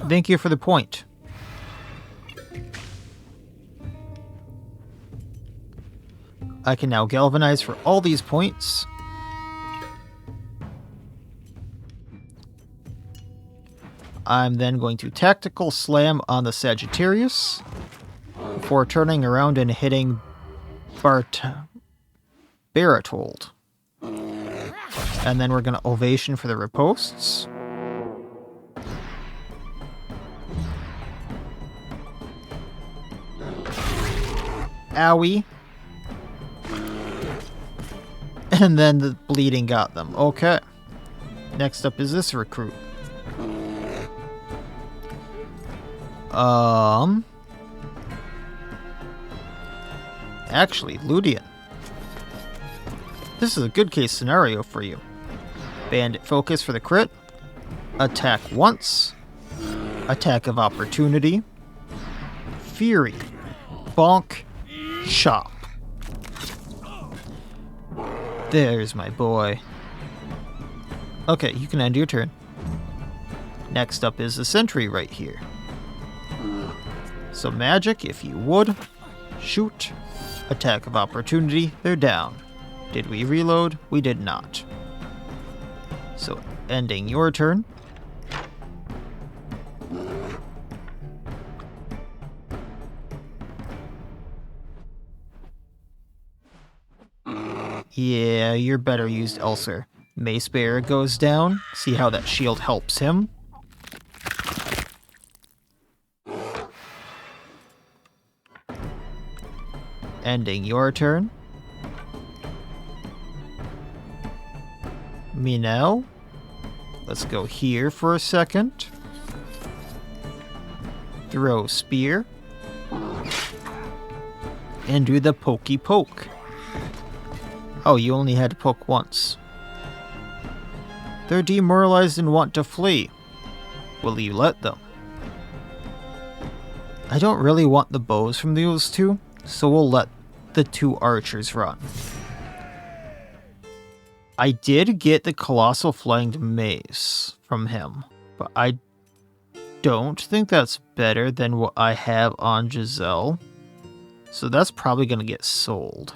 Thank you for the point. I can now galvanize for all these points. I'm then going to tactical slam on the Sagittarius before turning around and hitting Baratold. And then we're going to ovation for the riposts. Owie. And then the bleeding got them. Okay. Next up is this recruit. Actually, Ludian. This is a good case scenario for you. Bandit focus for the crit. Attack once. Attack of opportunity. Fury. Bonk. Chop. There's my boy. Okay, you can end your turn. Next up is the sentry right here. So magic, if you would. Shoot. Attack of opportunity, they're down. Did we reload? We did not. So ending your turn. Yeah, you're better used elsewhere. Mace Bearer goes down. See how that shield helps him. Ending your turn. Minel. Let's go here for a second. Throw spear. And do the pokey poke. Oh, you only had to poke once. They're demoralized and want to flee. Will you let them? I don't really want the bows from those two, so we'll let the two archers run. I did get the Colossal Flying Mace from him, but I don't think that's better than what I have on Giselle, so that's probably going to get sold.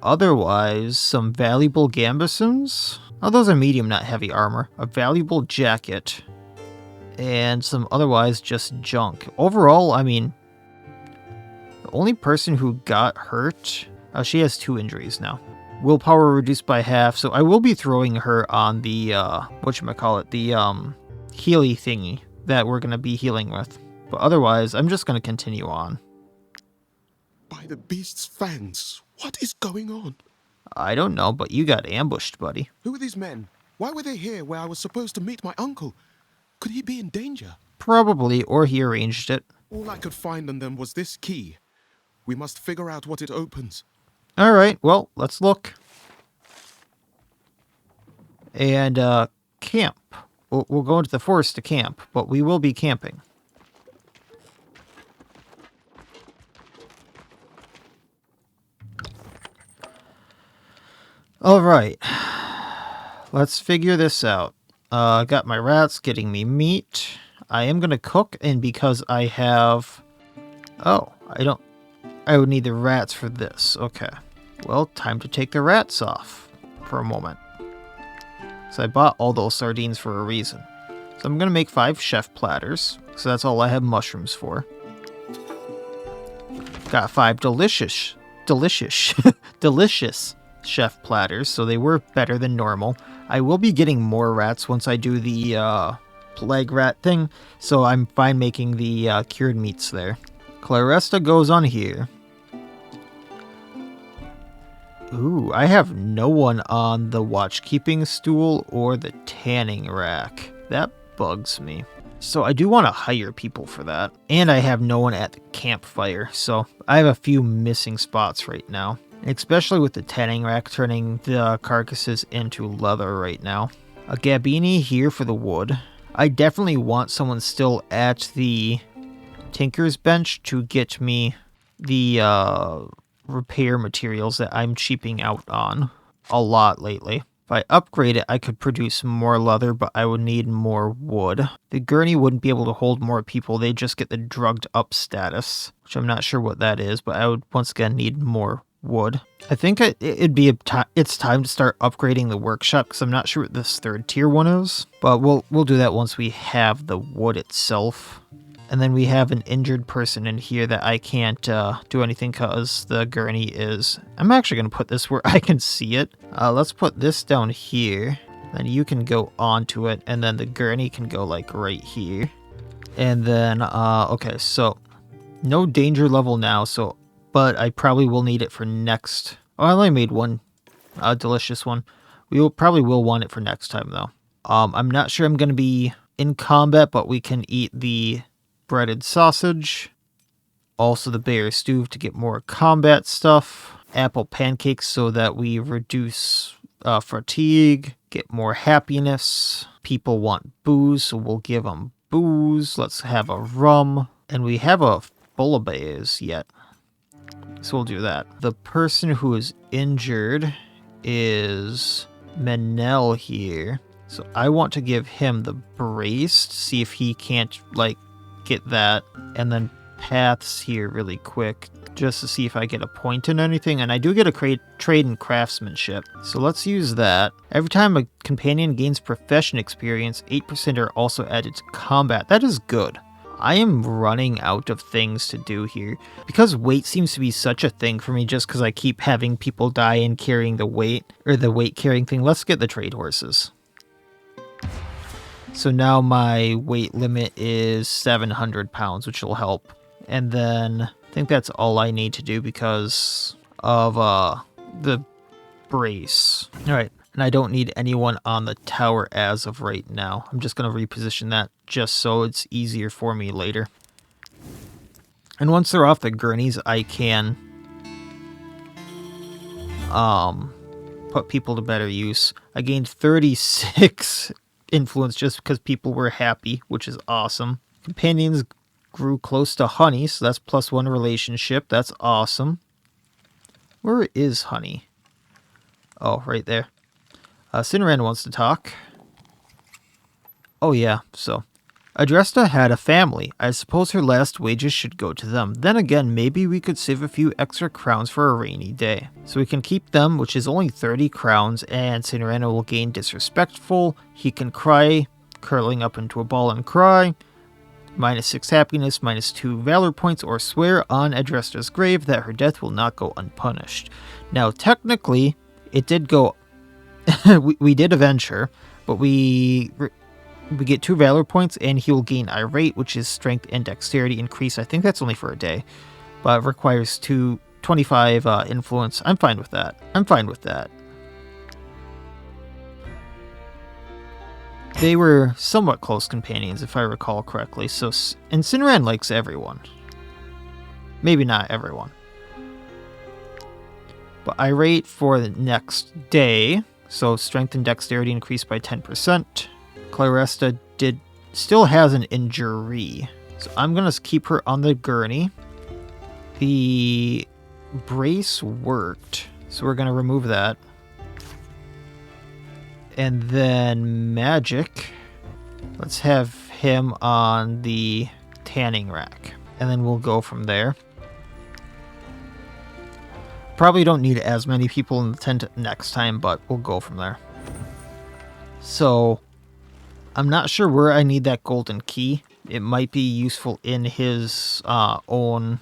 Otherwise, some valuable gambesons. Oh, those are medium, not heavy armor. A valuable jacket. And some otherwise just junk. Overall, I mean, the only person who got hurt... Oh, she has 2 injuries now. Willpower reduced by half, so I will be throwing her on the, whatchamacallit, the, Healy thingy that we're going to be healing with. But otherwise, I'm just going to continue on. By the beast's fangs, what is going on? I don't know, but you got ambushed, buddy. Who are these men? Why were they here where I was supposed to meet my uncle? Could he be in danger? Probably, or he arranged it. All I could find on them was this key. We must figure out what it opens. Alright, well, let's look. And, camp. We'll go into the forest to camp, but we will be camping. Alright. Let's figure this out. Got my rats getting me meat. I am gonna cook, and because I have... Oh, I would need the rats for this. Okay. Well, time to take the rats off for a moment. So I bought all those sardines for a reason. So I'm gonna make 5 chef platters. So that's all I have mushrooms for. Got 5 delicious delicious, delicious chef platters, so they were better than normal. I will be getting more rats once I do the plague rat thing, so I'm fine making the cured meats there. Claresta goes on here. Ooh, I have no one on the watchkeeping stool or the tanning rack. That bugs me. So I do want to hire people for that. And I have no one at the campfire, so I have a few missing spots right now. Especially with the tanning rack turning the carcasses into leather right now. A Gabini here for the wood. I definitely want someone still at the Tinker's bench to get me the repair materials that I'm cheaping out on a lot lately. If I upgrade it, I could produce more leather, but I would need more wood. The gurney wouldn't be able to hold more people. They just get the drugged up status, which I'm not sure what that is, but I would once again need more wood. I think it's time to start upgrading the workshop because I'm not sure what this 3rd tier one is, but we'll do that once we have the wood itself. And then we have an injured person in here that I can't do anything because the gurney is... I'm actually going to put this where I can see it. Let's put this down here. Then you can go onto it, and then the gurney can go like right here. And then, okay, so no danger level now, so but I probably will need it for next... Oh, I only made one delicious one. We probably will want it for next time, though. I'm not sure I'm going to be in combat, but we can eat the breaded sausage. Also the bear stew to get more combat stuff. Apple pancakes so that we reduce fatigue, get more happiness. People want booze, so we'll give them booze. Let's have a rum. And we have a bouillabaisse yet, so we'll do that. The person who is injured is Menel here. So I want to give him the brace to see if he can't, like, get that. And then paths here really quick just to see if I get a point in anything. And I do get a trade in craftsmanship. So let's use that. Every time a companion gains profession experience, 8% are also added to combat. That is good. I am running out of things to do here. Because weight seems to be such a thing for me just because I keep having people die and carrying the weight, or the weight carrying thing. Let's get the trade horses. So now my weight limit is 700 pounds, which will help. And then I think that's all I need to do because of the brace. All right. And I don't need anyone on the tower as of right now. I'm just going to reposition that just so it's easier for me later. And once they're off the gurneys, I can put people to better use. I gained 36 influence just because people were happy, which is awesome. Companions grew close to Honey, so that's +1 relationship. That's awesome. Where is Honey? Oh, right there. Cinderan wants to talk. Oh yeah, so Adresta had a family. I suppose her last wages should go to them. Then again, maybe we could save a few extra crowns for a rainy day. So we can keep them, which is only 30 crowns, and Cinderella will gain disrespectful. He can cry, curling up into a ball and cry. -6 happiness, -2 valor points, or swear on Adresta's grave that her death will not go unpunished. Now, technically, it did go... we did avenge her, but we get 2 valor points, and he will gain irate, which is strength and dexterity increase. I think that's only for a day, but it requires 25 influence. I'm fine with that. I'm fine with that. They were somewhat close companions, if I recall correctly. So, and Cinderan likes everyone. Maybe not everyone. But irate for the next day. So strength and dexterity increased by 10%. Claresta still has an injury. So I'm going to keep her on the gurney. The brace worked. So we're going to remove that. And then magic. Let's have him on the tanning rack. And then we'll go from there. Probably don't need as many people in the tent next time, but we'll go from there. So, I'm not sure where I need that golden key. It might be useful in his own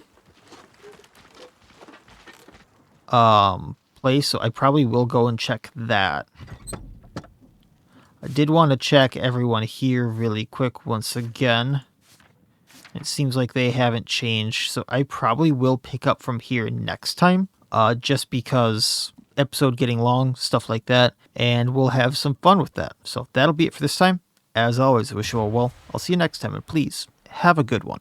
place, so I probably will go and check that. I did want to check everyone here really quick once again. It seems like they haven't changed, so I probably will pick up from here next time, just because episode getting long, stuff like that, and we'll have some fun with that. So that'll be it for this time. As always, I wish you all well. I'll see you next time, and please, have a good one.